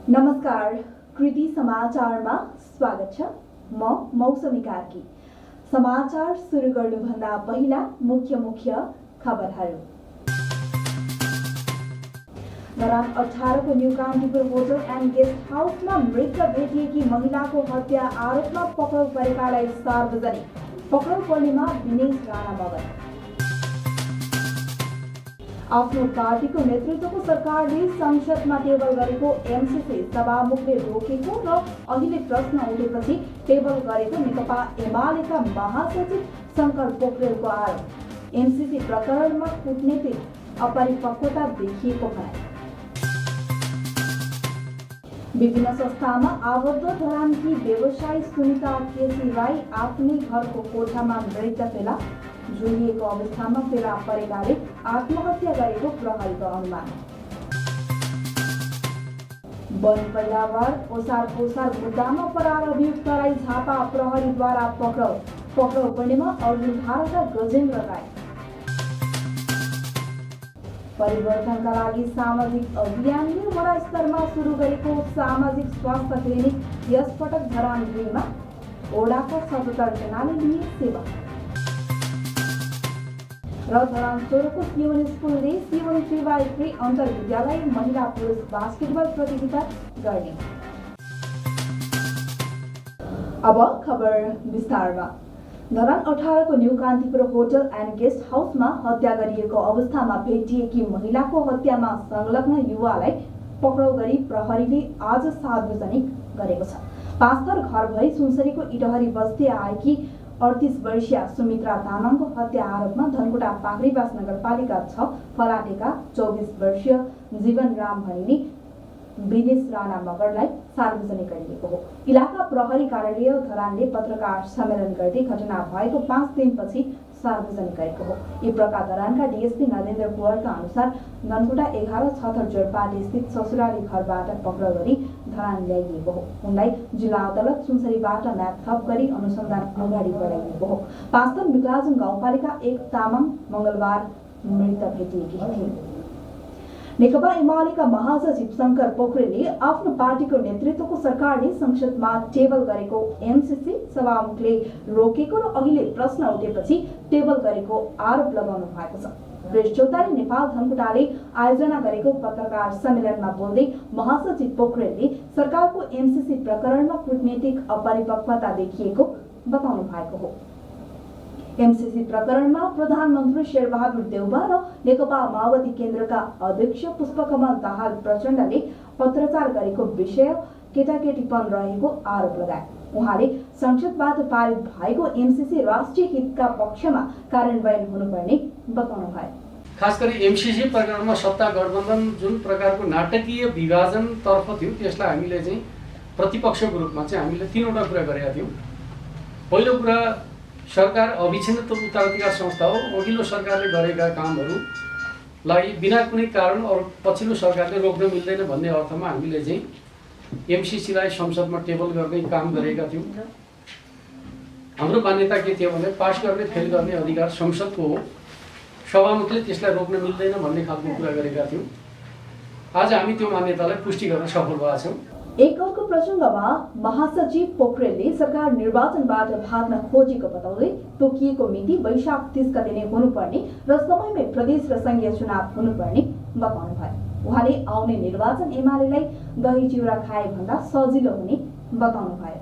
नमस्कार, कृति समाचारमा स्वागत छ। म मौसमी कार्की। समाचार सुरु गर्नुभन्दा पहिला मुख्य खबरहरू। धरान 18 को new Kantipur hotel and guest हाउसमा मृत भेटिएकी महिलाको हत्या आरोपमा पक्राउ परेकालाई सार्वजनिक। पक्राउ पर्नेमा दिनेश राणा मगर। आफ्नो पार्टीको नेतृत्वको सरकारले संसदमा टेबल गरेको एमसीसी सभामुखले रोकेको र अहिले प्रश्न उठेपछि टेबल गरेको नेकपा एमालेका महासचिव शंकर पोखरेलको आरोप। एमसीसी प्रकरणमा कूटनीतिक अपरिपक्वता देखिएको भनाई। विभिन्न संस्थामा आबद्ध धरानकी व्यवसायी सुनिता केसी राई आफ्नै घरको कोठामा मृत फेला झुलिएको अवस्थामा फेला परेकाले आत्महत्या गरेको प्रहरीको अनुमान। वन पैदावार ओसार पोसार मुद्दामा फरार अभियुक्तलाई झापा प्रहरीद्वारा पक्राउ पर्नेमा अर्जुन धाराका गजेन्द्र राई। परिवर्तनका लागि सामाजिक अभियानले वडा स्तरमा सुरु गरेको सामाजिक स्वास्थ्य क्लिनिक यसपटक धरान 2 मा ओडाका 77 जनाले लिए सेवा। र धरान 16 को सियोन स्कुलले सियोन 3x3 अन्तर्विद्यालय महिला पुरुष बास्केटबल प्रतियोगिता गर्ने। अब खबर विस्तारमा। धरान 18 को new Kantipur hotel and guest हाउसमा हत्या गरिएको अवस्थामा भेटिएकी महिलाको हत्यामा संलग्न युवालाई पक्राउ गरी प्रहरीले आज सार्वजनिक गरेको छ। पाँचथर घर भई सुनसरीको इटहरी बस्ती आएकी 38 वर्षीय सुमित्रा तामाङको हत्या आरोपमा धनकुटा पाखरीबास नगरपालिका 6 फलाटेका 24 वर्षीय जीवन राम भनिने दिनेश राणा मगरलाई सार्वजनिक गरिएको हो। इलाका प्रहरी कार्यालय धरानले पत्रकार सम्मेलन गर्दै घटना भएको 5 दिनपछि सार्वजनिक गरेको हो। यी प्रकार धरानका डीएसपी नरेन्द्र कुवरका अनुसार धनकुटा 11 छतर जोरपाट स्थित ससुराली घरबाट पक्राउ गरी धरान ल्याइएको हो। उनलाई जिल्ला अदालत सुनसरीबाट म्याद थप गरी अनुसन्धान अगाडि बढाइएको हो। पाँचथर मिकलाजुङ गाउँपालिका 1 तामाङ मंगलबार मृत भेटिएकी थिए। नेकपा एमालेका महासचिव शंकर पोखरेलले आफ्नो पार्टीको नेतृत्वको सरकारले संसदमा टेबल गरेको एमसीसी सभामुखले रोकेको र अहिले प्रश्न उठेपछि टेबल गरेको आरोप लगाउनु भएको छ। प्रेस चौतारी नेपाल धनकुटाले आयोजना गरेको पत्रकार सम्मेलनमा बोल्दै महासचिव पोखरेलले सरकारको एमसीसी प्रकरणमा कूटनीतिक अपरिपक्वता देखिएको बताउनु भएको हो। एमसीसी प्रकरणमा प्रधानमन्त्री शेरबहादुर देउबा र नेकपा माओवादी केन्द्रका अध्यक्ष पुष्पकमल दाहाल प्रचण्डले पत्रचार गरेको विषय केटाकेटीपन रहेको आरोप लगाए। उहाँले संसदबाट पारित भएको एमसीसी राष्ट्रिय हितका पक्षमा कार्यान्वयन हुनुपर्ने बताउनु भयो। खास गरी एमसीसी प्रकरणमा सत्ता गठबन्धन जुन प्रकारको नाटकीय विभाजन तर्फ थियो त्यसलाई हामीले चाहिँ प्रतिपक्षको रूपमा चाहिँ हामीले 3वटा कुरा गरेका थियौँ। पहिलो कुरा सरकार अविच्छिन्न उत्तराधिकार संस्था हो। अघिल्लो सरकारले गरेका कामहरूलाई बिना कुनै कारण अरू पछिल्लो सरकारले रोक्न मिल्दैन भन्ने अर्थमा हामीले चाहिँ एमसीसीलाई संसदमा टेबल गर्ने काम गरेका थियौँ। हाम्रो मान्यता के थियो भने पास गर्ने फेल गर्ने अधिकार संसदको हो, सभामुखले त्यसलाई रोक्न मिल्दैन भन्ने खालको कुरा गरेका थियौँ। आज हामी त्यो मान्यतालाई पुष्टि गर्न सफल भएका छौँ। एक अर्को प्रसङ्गमा महासचिव पोखरेलले सरकार निर्वाचनबाट भाग्न खोजेको बताउँदै तोकिएको मिति वैशाख 30 गते नै हुनुपर्ने र समयमै प्रदेश र संघीय चुनाव हुनुपर्ने बताउनु भयो। उहाँले आउने निर्वाचन एमालेलाई दही चिउरा खाए भन्दा सजिलो हुने बताउनु भयो।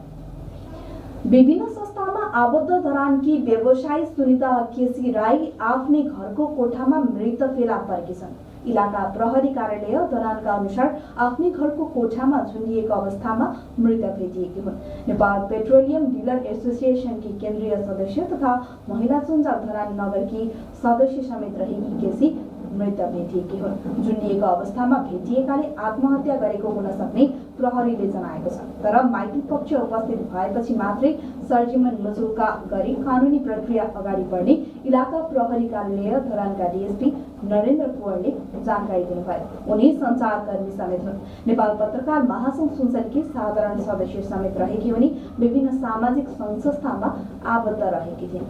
विभिन्न संस्थामा आबद्ध धरानकी व्यवसायी सुनिता केसी राई आफ्नै घरको कोठामा मृत फेला परेकी छन्। इलाका प्रहरी कार्यालय धरानका अनुसार आफ्नै घरको कोठामा झुलिएको अवस्थामा मृत भेटिएकी हुन्। नेपाल पेट्रोलियम डिलर एसोसिएसनकी केन्द्रीय सदस्य तथा महिला सञ्जाल धरान नगरकी सदस्य समेत रहेकी केसी मृत भेटिएकी हुन्। झुलिएको अवस्थामा भेटिएकाले आत्महत्या गरेको हुन सक्ने प्रहरीले जनाएको छ। तर माइती पक्ष उपस्थित भएपछि मात्रै सर्जिमन मुचुल्का गरी कानुनी प्रक्रिया अगाडि बढ्ने इलाका प्रहरी कार्यालय धरानका डीएसपी नरेन्द्र कुवरले जानकारी दिनुभयो। उनी सञ्चारकर्मी समेत हुन्। नेपाल पत्रकार महासंघ सुनसरीकी साधारण सदस्य समेत रहेकी उनी विभिन्न सामाजिक संस्थामा आबद्ध रहेकी थिइन्।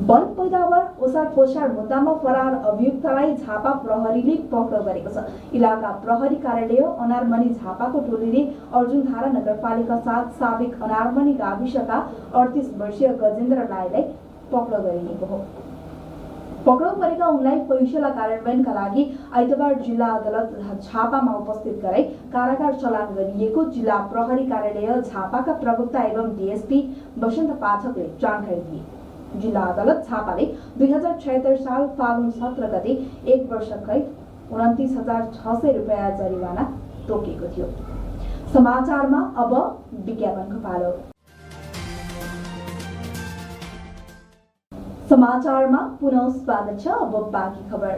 वन पैदावार ओसार पोसार मुद्दामा फरार अभियुक्तलाई झापा प्रहरीले पक्राउ गरेको छ। इलाका प्रहरी कार्यालय अनारमनी झापाको टोलीले अर्जुनधारा नगरपालिका 7 साबिक अनारमनी गाविसका 38 वर्षीय गजेन्द्र राईलाई पक्राउ गरिएको हो। पक्राउ परेका उनलाई पैसला कार्यान्वयनका लागि आइतबार जिल्ला अदालत झापामा उपस्थित गराई कारागार चलान गरिएको जिल्ला प्रहरी कार्यालय झापाका प्रवक्ता एवं डीएसपी वसन्त पाठकले जानकारी दिए। जिल्ला अदालत झापाले 2076 साल फागुन 17 गते 1 वर्ष कैद 29,600 रुपैयाँ जरिवाना तोकेको थियो। समाचारमा अब विज्ञापनको पालो। समाचारमा पुनः स्वागत छ। अब बाँकी खबर।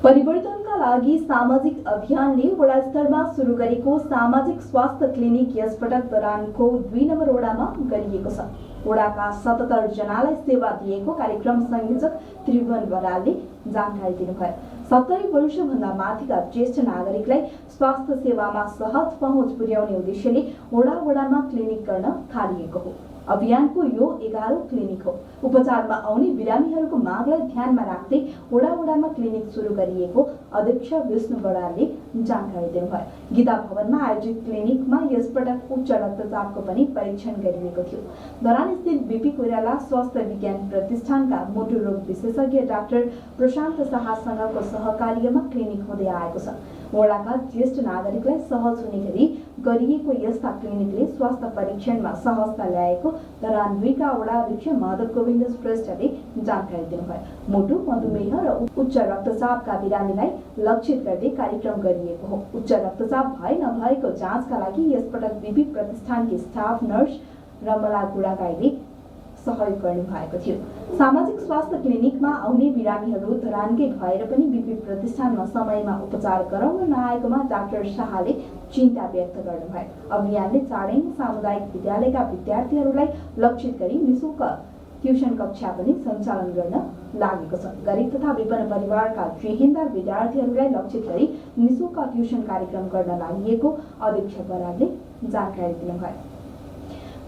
परिवर्तनका लागि सामाजिक अभियानले वडा स्तरमा सुरु गरेको सामाजिक स्वास्थ्य क्लिनिक यसपटक धरानको 2 नम्बर वडामा गरिएको छ। वडाका 77 जनालाई सेवा दिएको कार्यक्रम संयोजक त्रिभुवन बरालले जानकारी दिनुभयो। 70 वर्षभन्दा माथिका ज्येष्ठ नागरिकलाई स्वास्थ्य सेवामा सहज पहुँच पुर्याउने उद्देश्यले वडामा क्लिनिक गर्न थालिएको हो। अभियानको यो 11औं क्लिनिक हो। उपचारमा आउने बिरामीहरूको मागलाई ध्यानमा राख्दै वडामा क्लिनिक सुरु गरिएको अध्यक्ष विष्णु बरालले जानकारी दिनुभयो। गीता भवनमा आयोजित क्लिनिकमा यसपटक उच्च रक्तचापको पनि परीक्षण गरिएको थियो। धरान स्थित बीपी कोइराला स्वास्थ्य विज्ञान प्रतिष्ठानका मोटो रोग विशेषज्ञ डाक्टर प्रशान्त शाहसँगको सहकार्यमा क्लिनिक हुँदै आएको छ। वडाका ज्येष्ठ नागरिकलाई सहज हुने गरी गरिएको यस्ता क्लिनिकले स्वास्थ्य परीक्षणमा सहजता ल्याएको धरान 2 का वडा अध्यक्ष माधव गोविन्द श्रेष्ठले जानकारी दिनुभयो। मोटो मधुमेह र उच्च रक्तचापका बिरामीलाई लक्षित गर्दै कार्यक्रम गरिएको हो। उच्च रक्तचाप भए नभएको जाँचका लागि यसपटक बीपी प्रतिष्ठानकी स्टाफ नर्स रमला गुडागाईले सहयोग गर्नु भएको थियो। सामाजिक स्वास्थ्य क्लिनिकमा आउने बिरामीहरू धरानकै भएर पनि बीपी प्रतिष्ठानमा समयमा उपचार गराउन नआएकोमा डाक्टर शाहले चिन्ता व्यक्त गर्नुभयो। अभियानले चाँडै सामुदायिक विद्यालयका विद्यार्थीहरूलाई लक्षित गरी निःशुल्क ट्युसन कक्षा पनि सञ्चालन गर्न लागेको छ। गरिब तथा विपन्न परिवारका जेहेन्दार विद्यार्थीहरूलाई लक्षित गरी निःशुल्क ट्युसन कार्यक्रम गर्न लागि अध्यक्ष बरालले जानकारी दिनुभयो।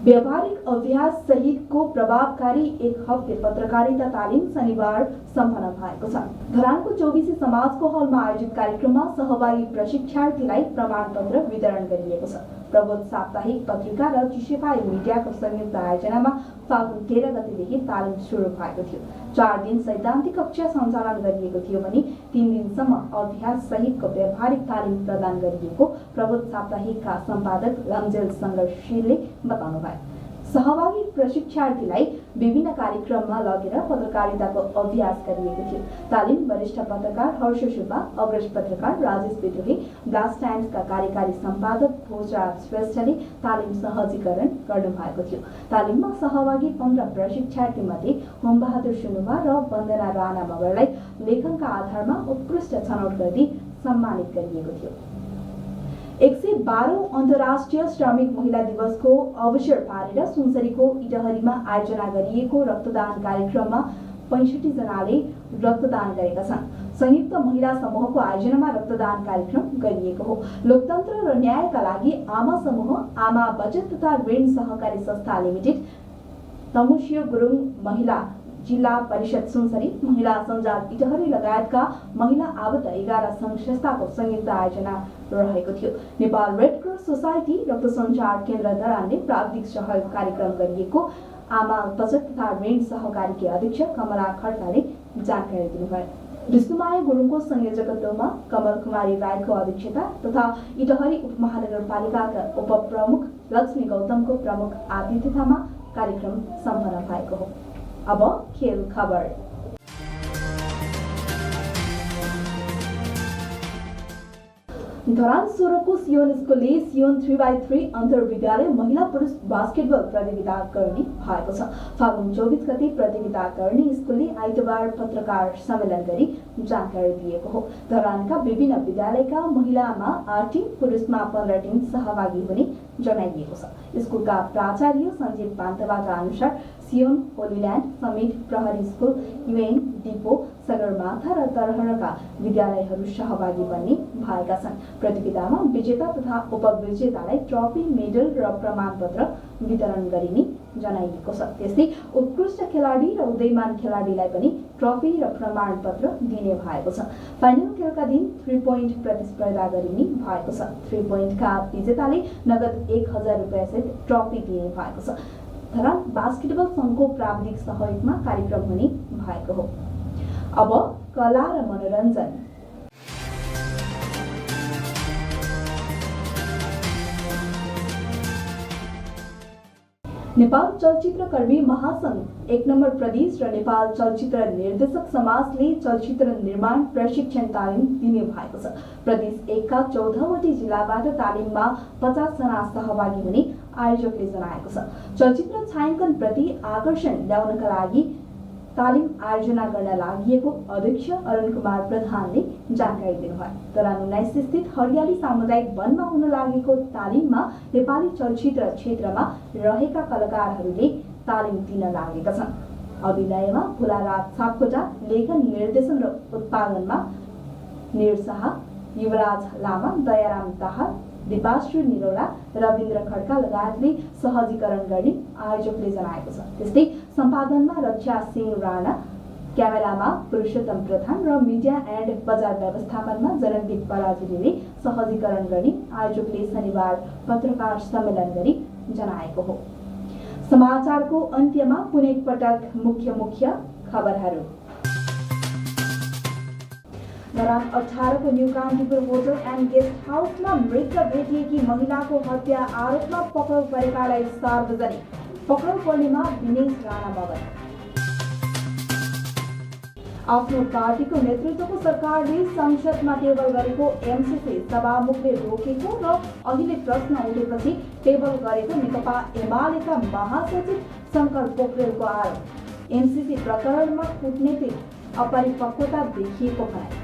व्यावहारिक अभ्यास सहितको प्रभावकारी 1 हप्ते पत्रकारिता तालिम शनिबार सम्पन्न भएको छ। धरानको 24 समाजको हलमा आयोजित कार्यक्रममा सहभागी प्रशिक्षार्थीलाई प्रमाणपत्र वितरण गरिएको छ। प्रबोध साप्ताहिक पत्रिका र चिसेफाई मिडियाको संयुक्त आयोजनामा फागुन 13 गतेदेखि तालिम सुरु भएको थियो। 4 दिन सैद्धान्तिक कक्षा सञ्चालन गरिएको थियो भने 3 दिनसम्म अभ्यास सहितको व्यावहारिक तालिम प्रदान गरिएको प्रबोध साप्ताहिकका सम्पादक लम्जेल सङ्घर्षशीलले बताउनुभयो। सहभागी प्रशिक्षार्थीलाई विभिन्न कार्यक्रममा लगेर पत्रकारिताको अभ्यास गरिएको थियो। तालिम वरिष्ठ पत्रकार हर्ष सुब्बा, अग्रज पत्रकार राजेश विद्रोही, ब्लास्ट टाइम्सका कार्यकारी सम्पादक भोजराज श्रेष्ठले तालिम सहजीकरण गर्नुभएको थियो। तालिममा सहभागी 15 प्रशिक्षार्थी मध्ये होमबहादुर सुनुवा र वन्दना राणा मगरलाई लेखनका आधारमा उत्कृष्ट छनौट गर्दै सम्मानित गरिएको थियो। 112औं अन्तर्राष्ट्रिय श्रमिक महिला दिवसको अवसर पारेर सुनसरीको इटहरीमा आयोजना गरिएको रक्तदान कार्यक्रममा 65 जनाले रक्तदान गरेका छन्। संयुक्त महिला समूहको आयोजनामा रक्तदान कार्यक्रम गरिएको हो। लोकतन्त्र र न्यायका लागि आमा समूह, आमा बचत तथा ऋण सहकारी संस्था लिमिटेड, तमुसियो गुरुङ महिला जिल्ला परिषद सुनसरी, महिला सञ्जाल इटहरी लगायतका महिला आबद्ध 11 सङ्घ संस्थाको संयुक्त आयोजना रहेको थियो। नेपाल रेड क्रस सोसाइटी रक्त सञ्चार केन्द्र धरानले प्राविधिक सहयोग कार्यक्रम गरिएको आमा बचत तथा ऋण सहकारीकी अध्यक्ष कमला खड्काले जानकारी दिनुभयो। विष्णुमाया गुरुङको संयोजकत्वमा कमल कुमारी राईको अध्यक्षता तथा इटहरी उपमहानगरपालिकाका उपप्रमुख लक्ष्मी गौतमको प्रमुख आतिथ्यतामा कार्यक्रम सम्पन्न भएको हो। अब खेल खबर। धरान 16 को सियोन स्कुलले सियोन 3x3 अन्तर्विद्यालय महिला पुरुष बास्केटबल प्रतियोगिता गर्ने भएको छ। फागुन 24 गते प्रतियोगिता गर्ने स्कुलले आइतबार पत्रकार सम्मेलन गरी जानकारी दिएको हो। धरानका विभिन्न विद्यालयका महिलामा 8 टिम, पुरुषमा 15 टिम सहभागी हुने जनाइएको छ। स्कुलका प्राचार्य सञ्जीव पान्तवाका अनुसार सियोन, होलील्यान्ड, समिट, प्रहरी स्कुल, युएन, डिपो, सगरमाथा र तरहरका विद्यालयहरू सहभागी बन्ने भएका छन्। प्रतियोगितामा विजेता तथा उपविजेतालाई ट्रफी, मेडल र प्रमाणपत्र वितरण गरिने जनाइएको छ। त्यस्तै उत्कृष्ट खेलाडी र उदयमान खेलाडीलाई पनि ट्रफी र प्रमाणपत्र दिने भएको छ। फाइनल खेलका दिन 3 पोइन्ट प्रतिस्पर्धा गरिने भएको छ। 3 पोइन्टका विजेताले नगद 1000 रुपैयाँ सहित ट्रफी दिने भएको छ। धरान बास्केटबल संघको प्राविधिक सहयोगमा कार्यक्रम हुने भएको हो। अब कला र मनोरञ्जन। नेपाल चलचित्रकर्मी महासंघ 1 नम्बर प्रदेश र नेपाल चलचित्र निर्देशक समाजले चलचित्र निर्माण प्रशिक्षण तालिम दिने भएको छ। प्रदेश 1 का 14वटै जिल्लाबाट तालिममा 50 जना सहभागी हुने आयोजकले जनाएको छ। चलचित्र छायाङ्कन प्रति आकर्षण ल्याउनका लागि तालिम आयोजना गर्न लागिएको अध्यक्ष अरुण कुमार प्रधानले जानकारी दिनुभयो। धरान 19 स्थित हरियाली सामुदायिक वनमा हुन लागेको तालिममा नेपाली चलचित्र क्षेत्रमा रहेका कलाकारहरूले तालिम दिन लागेका छन्। अभिनयमा भोलाराज सापकोटा, लेखन, निर्देशन र उत्पादनमा निर शाह, युवराज लामा, दयाराम दाहाल, दिपाश्री निरौला, रविन्द्र खड्का लगायतले सहजीकरण गर्ने आयोजकले जनाएको छ। त्यस्तै सम्पादनमा रक्षा सिंह राणा, क्यामेरामा पुरुषोत्तम प्रधान र मिडिया एन्ड बजार व्यवस्थापनमा जनकदीप पराजुलीले सहजीकरण गर्ने आयोजकले शनिबार पत्रकार सम्मेलन गरी जनाएको हो। समाचारको अन्त्यमा पुनः एकपटक मुख्य खबरहरू। धरान 18 को new Kantipur hotel and guest हाउसमा मृत भेटिएकी महिलाको हत्या आरोपमा पक्राउ परेकालाई सार्वजनिक। पक्राउ पर्नेमा दिनेश राणा मगर। आफ्नो पार्टीको नेतृत्वको सरकारले संसदमा टेबल गरेको एमसीसी सभामुखले रोकेको र अहिले प्रश्न उठेपछि टेबल गरेको नेकपा एमालेका महासचिव शंकर पोखरेलको आरोप। एमसीसी प्रकरणमा कूटनीतिक अपरिपक्वता देखिएको भनाई।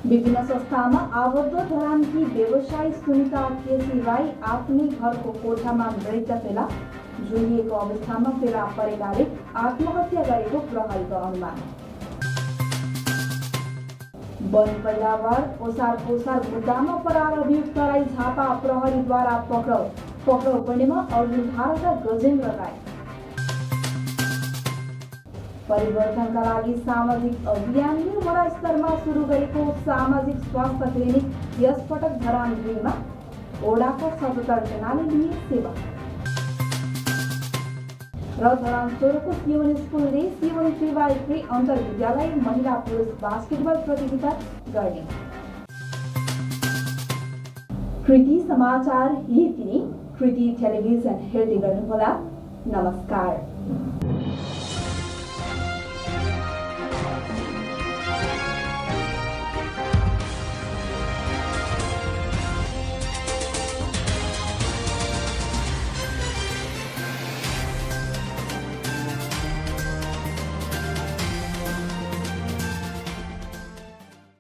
विभिन्न संस्थामा आबद्ध धरानकी व्यवसायी सुनिता केसी राई आफ्नै घरको कोठामा मृत फेला झुलिएको अवस्थामा फेला परेकाले आत्महत्या गरेको प्रहरीको अनुमान। वन पैदावार ओसार मुद्दामा फरार अभियुक्तलाई झापा प्रहरीद्वारा पक्राउ पर्नेमा अर्जुनधाराका गजेन्द्र राई। परिवर्तनका लागि सामाजिक अभियानले वडा स्तरमा सुरु गरेको सामाजिक स्वास्थ्य क्लिनिक यसपटक धरान 2 मा ओडाका 77 जनाले लिए सेवा। र धरान 16 को सियोन स्कुलले सियोन 3x3 अन्तर्विद्यालय महिला पुरुष बास्केटबल प्रतियोगिता गर्ने। कृति समाचार यति नै। कृति टेलिभिजन हेर्दै गर्नुहोला। नमस्कार।